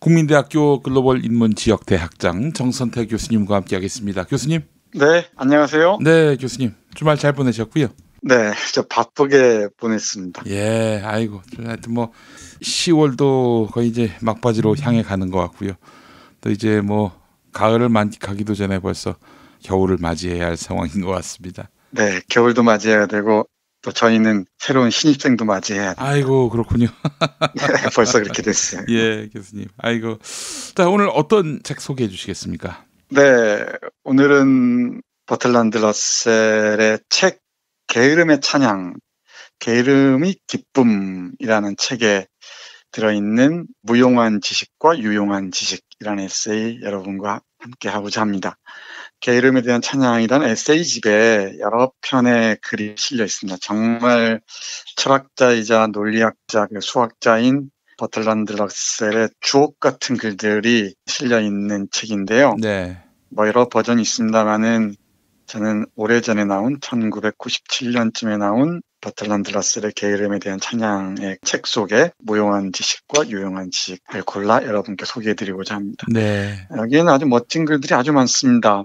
국민대학교 글로벌 인문 지역 대학장 정선태 교수님과 함께하겠습니다. 교수님. 네, 안녕하세요. 네, 교수님. 주말 잘 보내셨고요. 네, 저 바쁘게 보냈습니다. 예, 아이고. 하여튼 10월도 거의 이제 막바지로 향해 가는 것 같고요. 또 이제 가을을 만끽하기도 전에 벌써 겨울을 맞이해야 할 상황인 것 같습니다. 네, 겨울도 맞이해야 되고 또 저희는 새로운 신입생도 맞이해야 돼요. 아이고, 그렇군요. 네, 벌써 그렇게 됐어요. 예, 교수님. 아이고. 자, 오늘 어떤 책 소개해 주시겠습니까? 네, 오늘은 버틀란드 러셀의 책 게으름의 찬양, 게으름이 기쁨이라는 책에 들어있는 무용한 지식과 유용한 지식이라는 에세이 여러분과 함께 하고자 합니다. 게으름에 대한 찬양이라는 에세이집에 여러 편의 글이 실려 있습니다. 정말 철학자이자 논리학자, 수학자인 버틀란드 러셀의 주옥 같은 글들이 실려 있는 책인데요. 네. 여러 버전이 있습니다만은 저는 오래전에 나온 1997년쯤에 나온 버틀란드 러셀의 게으름에 대한 찬양의 책 속에 무용한 지식과 유용한 지식을 골라 여러분께 소개해드리고자 합니다. 네. 여기에는 아주 멋진 글들이 아주 많습니다.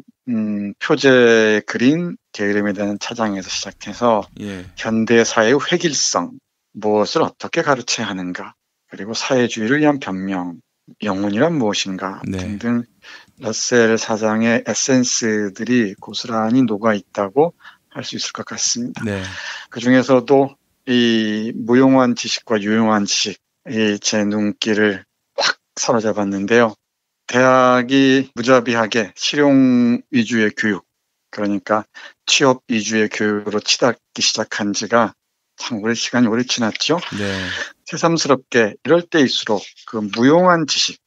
표제 그린 게으름에 대한 찬양에서 시작해서 현대 사회의 획일성, 무엇을 어떻게 가르쳐야 하는가, 그리고 사회주의를 위한 변명, 영혼이란 무엇인가 등등 러셀 사장의 에센스들이 고스란히 녹아 있다고 할 수 있을 것 같습니다. 네. 그 중에서도 이 무용한 지식과 유용한 지식, 제 눈길을 확 사로잡았는데요. 대학이 무자비하게 실용 위주의 교육, 그러니까 취업 위주의 교육으로 치닫기 시작한 지가 참 시간이 오래 지났죠. 네. 새삼스럽게 이럴 때일수록 그 무용한 지식,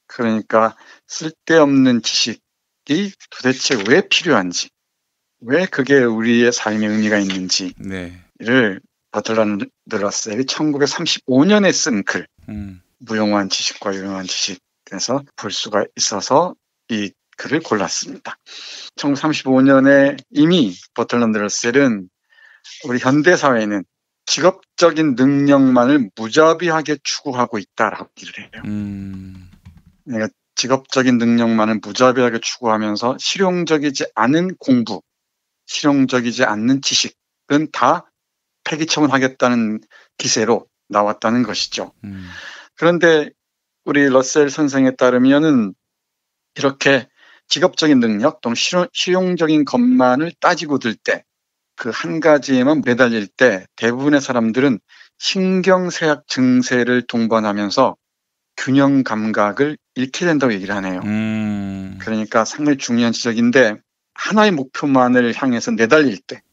그러니까 쓸데없는 지식이 도대체 왜 필요한지, 왜 그게 우리의 삶에 의미가 있는지를 버틀란드 러셀이 1935년에 쓴 글, 무용한 지식과 유용한 지식에서 볼 수가 있어서 이 글을 골랐습니다. 1935년에 이미 버틀란드 러셀은 우리 현대사회는 직업적인 능력만을 무자비하게 추구하고 있다라고 얘기를 해요. 그러니까 직업적인 능력만을 무자비하게 추구하면서 실용적이지 않은 공부, 실용적이지 않는 지식은 다 폐기처분하겠다는 기세로 나왔다는 것이죠. 그런데 우리 러셀 선생에 따르면은 이렇게 직업적인 능력 또는 실용적인 것만을 따지고 들 때, 그 한 가지에만 매달릴 때 대부분의 사람들은 신경쇠약 증세를 동반하면서 균형 감각을 잃게 된다고 얘기를 하네요. 그러니까 상당히 중요한 지적인데, 하나의 목표만을 향해서 내달릴 때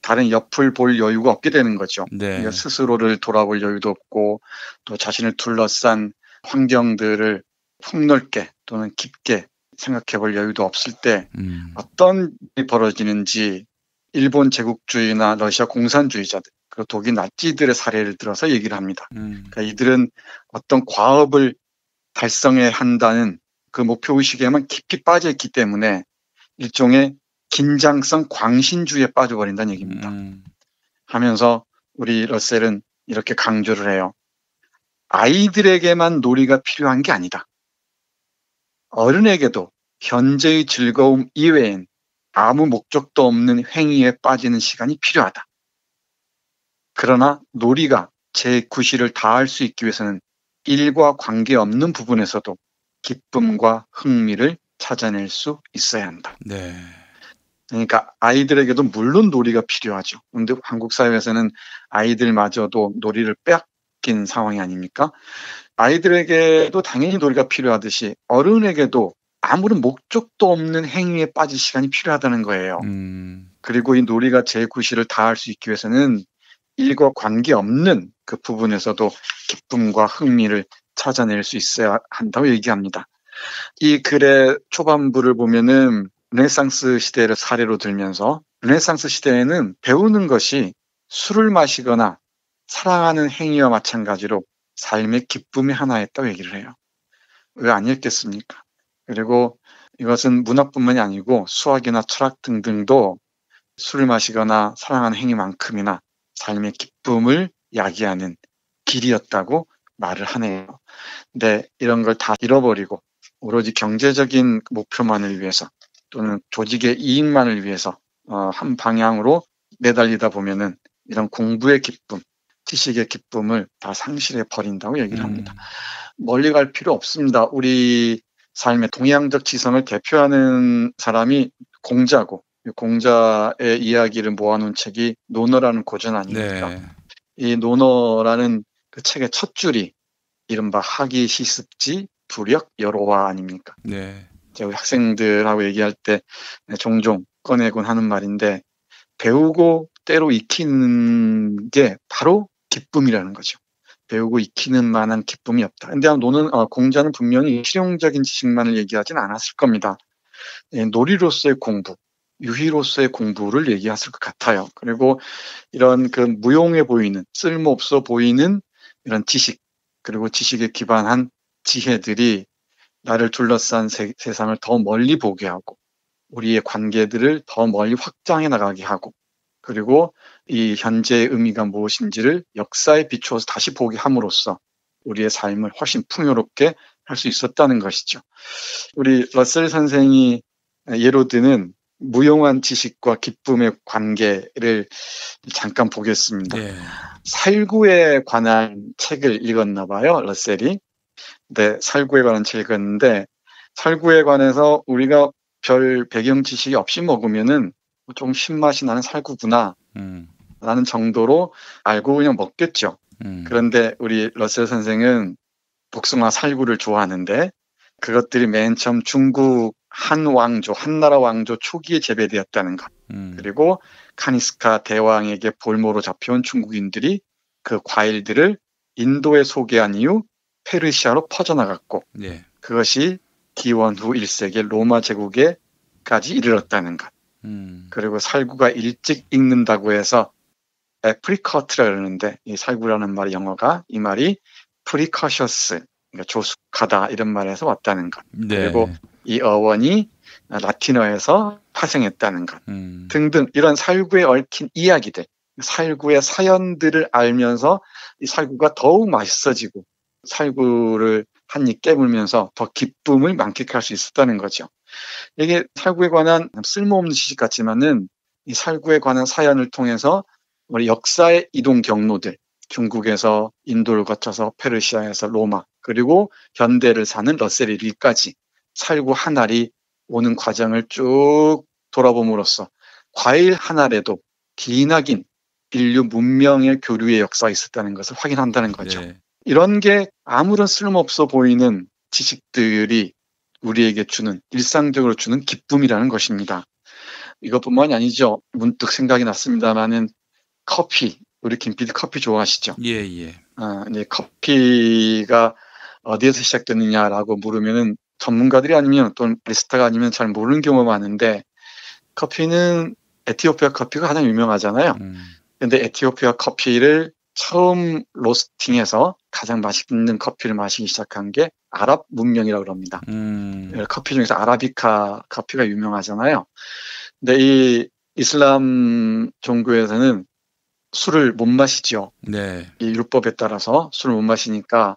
다른 옆을 볼 여유가 없게 되는 거죠. 그러니까 스스로를 돌아볼 여유도 없고 또 자신을 둘러싼 환경들을 폭넓게 또는 깊게 생각해 볼 여유도 없을 때 어떤 일이 벌어지는지 일본 제국주의나 러시아 공산주의자들, 그리고 독일 나치들의 사례를 들어서 얘기를 합니다. 그러니까 이들은 어떤 과업을 달성해야 한다는 그 목표의식에만 깊이 빠져 있기 때문에 일종의 긴장성 광신주의에 빠져버린다는 얘기입니다. 하면서 우리 러셀은 이렇게 강조를 해요. 아이들에게만 놀이가 필요한 게 아니다. 어른에게도 현재의 즐거움 이외엔 아무 목적도 없는 행위에 빠지는 시간이 필요하다. 그러나 놀이가 제 구실을 다할 수 있기 위해서는 일과 관계없는 부분에서도 기쁨과 흥미를 찾아낼 수 있어야 한다. 그러니까 아이들에게도 물론 놀이가 필요하죠. 그런데 한국 사회에서는 아이들마저도 놀이를 빼앗긴 상황이 아닙니까? 아이들에게도 당연히 놀이가 필요하듯이 어른에게도 아무런 목적도 없는 행위에 빠질 시간이 필요하다는 거예요. 그리고 이 놀이가 제 구실을 다할 수 있기 위해서는 일과 관계없는 그 부분에서도 기쁨과 흥미를 찾아낼 수 있어야 한다고 얘기합니다. 이 글의 초반부를 보면은 르네상스 시대를 사례로 들면서 르네상스 시대에는 배우는 것이 술을 마시거나 사랑하는 행위와 마찬가지로 삶의 기쁨의 하나였다고 얘기를 해요. 왜 아니었겠습니까? 그리고 이것은 문학뿐만이 아니고 수학이나 철학 등등도 술을 마시거나 사랑하는 행위만큼이나 삶의 기쁨을 야기하는 길이었다고 말을 하네요. 근데 이런 걸 다 잃어버리고 오로지 경제적인 목표만을 위해서 또는 조직의 이익만을 위해서 한 방향으로 매달리다 보면은 이런 공부의 기쁨, 지식의 기쁨을 다 상실해 버린다고 얘기를 합니다. 멀리 갈 필요 없습니다. 우리 삶의 동양적 지성을 대표하는 사람이 공자고, 공자의 이야기를 모아놓은 책이 논어라는 고전 아닙니까? 네. 이 논어라는 그 책의 첫 줄이 이른바 학이 시습지 부력 여로와 아닙니까? 네. 제가 우리 학생들하고 얘기할 때 종종 꺼내곤 하는 말인데, 배우고 때로 익히는 게 바로 기쁨이라는 거죠. 배우고 익히는 만한 기쁨이 없다. 근데 공자는 분명히 실용적인 지식만을 얘기하진 않았을 겁니다. 놀이로서의 공부, 유희로서의 공부를 얘기했을 것 같아요. 그리고 이런 그 무용해 보이는, 쓸모없어 보이는 이런 지식, 그리고 지식에 기반한 지혜들이 나를 둘러싼 세상을 더 멀리 보게 하고, 우리의 관계들을 더 멀리 확장해 나가게 하고, 그리고 이 현재의 의미가 무엇인지를 역사에 비추어서 다시 보게 함으로써 우리의 삶을 훨씬 풍요롭게 할 수 있었다는 것이죠. 우리 러셀 선생이 예로 드는 무용한 지식과 기쁨의 관계를 잠깐 보겠습니다. 네. 살구에 관한 책을 읽었나 봐요, 러셀이. 네, 살구에 관한 책을 읽었는데, 살구에 관해서 우리가 별 배경 지식이 없이 먹으면은 좀 신맛이 나는 살구구나 라는 정도로 알고 그냥 먹겠죠. 그런데 우리 러셀 선생은 복숭아 살구를 좋아하는데, 그것들이 맨 처음 중국 한나라 왕조 초기에 재배되었다는 것, 그리고 카니스카 대왕에게 볼모로 잡혀온 중국인들이 그 과일들을 인도에 소개한 이후 페르시아로 퍼져나갔고, 네. 그것이 기원 후 1세기 로마 제국에까지 이르렀다는 것. 그리고 살구가 일찍 익는다고 해서 프리커트라 그러는데, 이 살구라는 말이 영어가 이 말이 프리커셔스, 그러니까 조숙하다 이런 말에서 왔다는 것. 네. 그리고 이 어원이 라틴어에서 파생했다는 것 등등, 이런 살구에 얽힌 이야기들, 살구의 사연들을 알면서 이 살구가 더욱 맛있어지고 살구를 한 입 깨물면서 더 기쁨을 만끽할 수 있었다는 거죠. 이게 살구에 관한 쓸모없는 지식 같지만은 이 살구에 관한 사연을 통해서 우리 역사의 이동 경로들, 중국에서 인도를 거쳐서 페르시아에서 로마, 그리고 현대를 사는 러셀 1일까지 살구 한 알이 오는 과정을 쭉 돌아봄으로써 과일 한 알에도 기나긴 인류 문명의 교류의 역사가 있었다는 것을 확인한다는 거죠. 네. 이런 게 아무런 쓸모없어 보이는 지식들이 우리에게 주는, 일상적으로 주는 기쁨이라는 것입니다. 이것뿐만이 아니죠. 문득 생각이 났습니다만은 커피, 우리 김 PD 커피 좋아하시죠? 예. 이제 커피가 어디에서 시작됐느냐라고 물으면은 전문가들이 아니면 또는 바리스타가 아니면 잘 모르는 경우가 많은데, 커피는 에티오피아 커피가 가장 유명하잖아요. 근데 에티오피아 커피를 처음 로스팅해서 가장 맛있는 커피를 마시기 시작한 게 아랍 문명이라고 그럽니다. 커피 중에서 아라비카 커피가 유명하잖아요. 근데 이 이슬람 종교에서는 술을 못 마시죠. 네. 이 율법에 따라서 술을 못 마시니까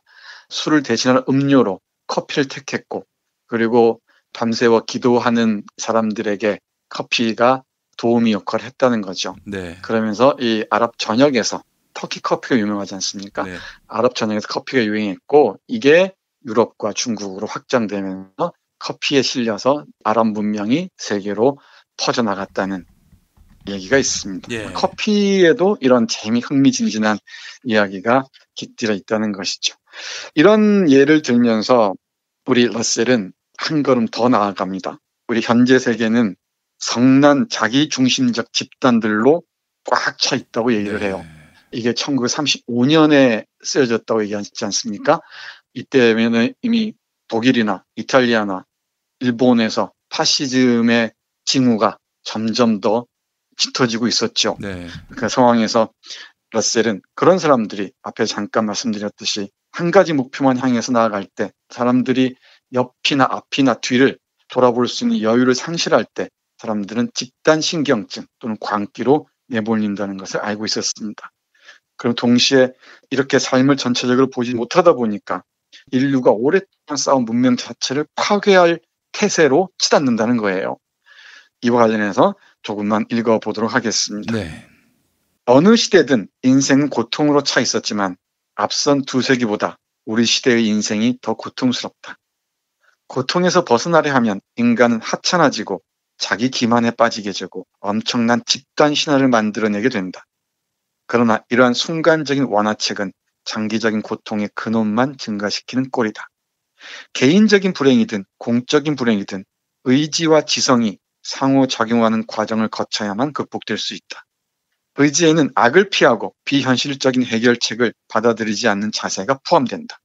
술을 대신할 음료로 커피를 택했고, 그리고 밤새워 기도하는 사람들에게 커피가 도우미 역할을 했다는 거죠. 네. 그러면서 이 아랍 전역에서 터키 커피가 유명하지 않습니까? 네. 아랍 전역에서 커피가 유행했고, 이게 유럽과 중국으로 확장되면서 커피에 실려서 아랍 문명이 세계로 퍼져나갔다는 얘기가 있습니다. 예. 커피에도 이런 흥미진진한 이야기가 깃들어 있다는 것이죠. 이런 예를 들면서 우리 러셀은 한 걸음 더 나아갑니다. 우리 현재 세계는 성난 자기중심적 집단들로 꽉 차 있다고 얘기를 해요. 이게 1935년에 쓰여졌다고 얘기하지 않습니까? 이때면은 이미 독일이나 이탈리아나 일본에서 파시즘의 징후가 점점 더 짙어지고 있었죠. 네. 그 상황에서 러셀은 그런 사람들이 앞에 잠깐 말씀드렸듯이 한 가지 목표만 향해서 나아갈 때, 사람들이 옆이나 앞이나 뒤를 돌아볼 수 있는 여유를 상실할 때 사람들은 집단 신경증 또는 광기로 내몰린다는 것을 알고 있었습니다. 그럼 동시에 이렇게 삶을 전체적으로 보지 못하다 보니까 인류가 오랫동안 쌓은 문명 자체를 파괴할 태세로 치닫는다는 거예요. 이와 관련해서 조금만 읽어보도록 하겠습니다. 네. 어느 시대든 인생은 고통으로 차 있었지만 앞선 2세기보다 우리 시대의 인생이 더 고통스럽다. 고통에서 벗어나려 하면 인간은 하찮아지고 자기 기만에 빠지게 되고 엄청난 집단 신화를 만들어내게 된다. 그러나 이러한 순간적인 완화책은 장기적인 고통의 근원만 증가시키는 꼴이다. 개인적인 불행이든 공적인 불행이든 의지와 지성이 상호작용하는 과정을 거쳐야만 극복될 수 있다. 의지에는 악을 피하고 비현실적인 해결책을 받아들이지 않는 자세가 포함된다.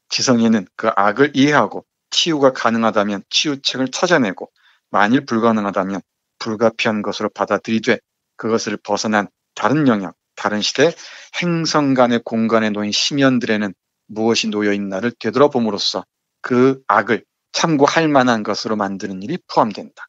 지성에는 그 악을 이해하고 치유가 가능하다면 치유책을 찾아내고 만일 불가능하다면 불가피한 것으로 받아들이되 그것을 벗어난 다른 영역, 다른 시대, 행성 간의 공간에 놓인 심연들에는 무엇이 놓여있나를 되돌아봄으로써 그 악을 참고할 만한 것으로 만드는 일이 포함된다.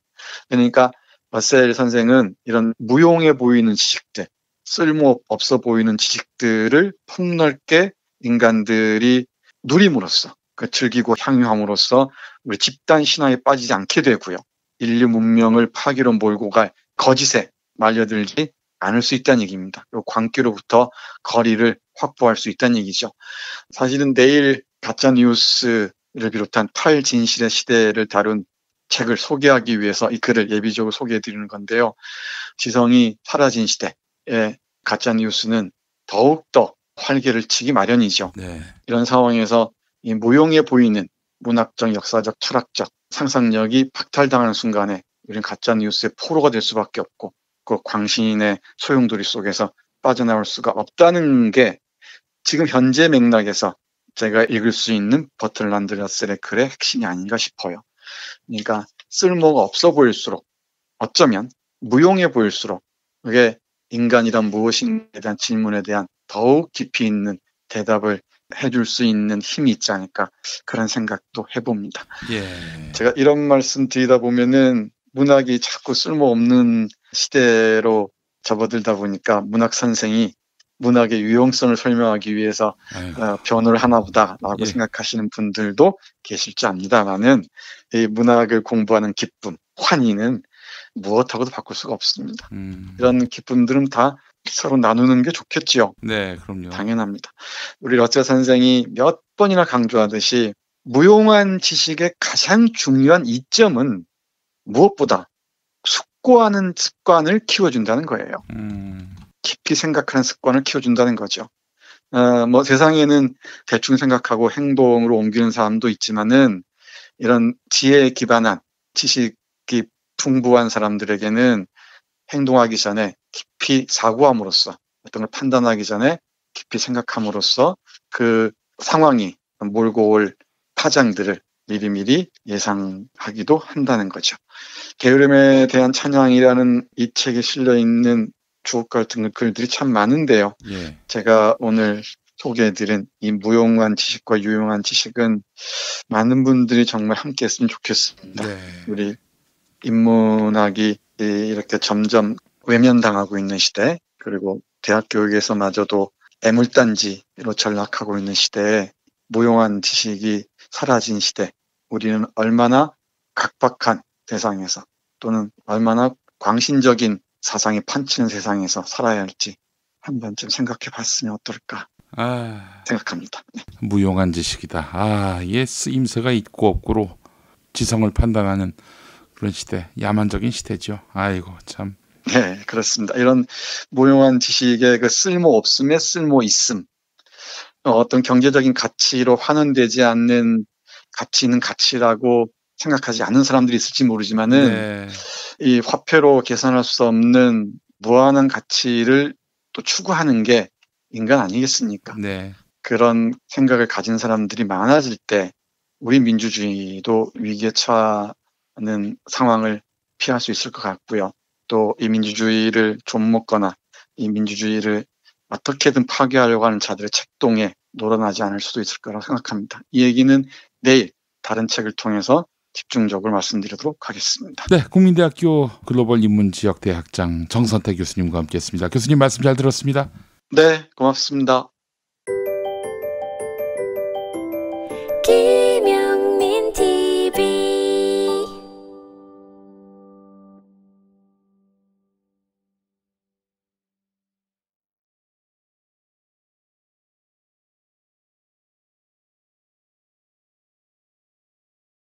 그러니까 러셀 선생은 이런 무용해 보이는 지식들, 쓸모없어 보이는 지식들을 폭넓게 인간들이 누림으로써 즐기고 향유함으로써 우리 집단 신화에 빠지지 않게 되고요. 인류 문명을 파괴로 몰고 갈 거짓에 말려들지 않을 수 있다는 얘기입니다. 그리고 광기로부터 거리를 확보할 수 있다는 얘기죠. 사실은 내일 가짜뉴스를 비롯한 탈진실의 시대를 다룬 책을 소개하기 위해서 이 글을 예비적으로 소개해드리는 건데요. 지성이 사라진 시대의 가짜뉴스는 더욱더 활개를 치기 마련이죠. 네. 이런 상황에서 이 무용해 보이는 문학적, 역사적, 철학적 상상력이 박탈당하는 순간에 우리는 가짜뉴스의 포로가 될 수밖에 없고 그 광신의 소용돌이 속에서 빠져나올 수가 없다는 게 지금 현재 맥락에서 제가 읽을 수 있는 버틀란드 러셀의 글의 핵심이 아닌가 싶어요. 그러니까 쓸모가 없어 보일수록 어쩌면 무용해 보일수록 그게 인간이란 무엇인가에 대한 질문에 대한 더욱 깊이 있는 대답을 해줄 수 있는 힘이 있지 않을까 그런 생각도 해봅니다. 예. 제가 이런 말씀 드리다 보면은 문학이 자꾸 쓸모없는 시대로 접어들다 보니까 문학 선생이 문학의 유용성을 설명하기 위해서 변호를 하나 보다라고 예. 생각하시는 분들도 계실지 압니다만은 이 문학을 공부하는 기쁨, 환희는 무엇하고도 바꿀 수가 없습니다. 이런 기쁨들은 다 서로 나누는 게 좋겠지요. 네, 그럼요. 당연합니다. 우리 러셀 선생이 몇 번이나 강조하듯이 무용한 지식의 가장 중요한 이점은 무엇보다 숙고하는 습관을 키워준다는 거예요. 깊이 생각하는 습관을 키워준다는 거죠. 뭐 세상에는 대충 생각하고 행동으로 옮기는 사람도 있지만은 이런 지혜에 기반한 지식이 풍부한 사람들에게는 행동하기 전에 깊이 사고함으로써 어떤 걸 판단하기 전에 깊이 생각함으로써 그 상황이 몰고 올 파장들을 미리미리 예상하기도 한다는 거죠. 게으름에 대한 찬양이라는 이 책에 실려있는 주옥 같은 글들이 참 많은데요. 예. 제가 오늘 소개해드린 이 무용한 지식과 유용한 지식은 많은 분들이 정말 함께 했으면 좋겠습니다. 네. 우리 인문학이 이렇게 점점 외면당하고 있는 시대, 그리고 대학 교육에서마저도 애물단지로 전락하고 있는 시대에 무용한 지식이 사라진 시대, 우리는 얼마나 각박한 세상에서 또는 얼마나 광신적인 사상이 판치는 세상에서 살아야 할지 한 번쯤 생각해 봤으면 어떨까 생각합니다. 네. 무용한 지식이다. 이게 쓰임새가 있고 없고로 지성을 판단하는 그런 시대, 야만적인 시대죠. 아이고 참. 네, 그렇습니다. 이런 무용한 지식의 그 쓸모 없음에 쓸모 있음, 어떤 경제적인 가치로 환원되지 않는 가치 있는 가치라고 생각하지 않는 사람들이 있을지 모르지만은 네. 이 화폐로 계산할 수 없는 무한한 가치를 또 추구하는 게 인간 아니겠습니까? 네. 그런 생각을 가진 사람들이 많아질 때 우리 민주주의도 위기에 처하는 상황을 피할 수 있을 것 같고요. 또 이 민주주의를 좀먹거나 이 민주주의를 어떻게든 파괴하려고 하는 자들의 책동에 놀아나지 않을 수도 있을 거라고 생각합니다. 이 얘기는 내일 다른 책을 통해서 집중적으로 말씀드리도록 하겠습니다. 네, 국민대학교 글로벌 인문지역대학장 정선태 교수님과 함께했습니다. 교수님 말씀 잘 들었습니다. 네, 고맙습니다.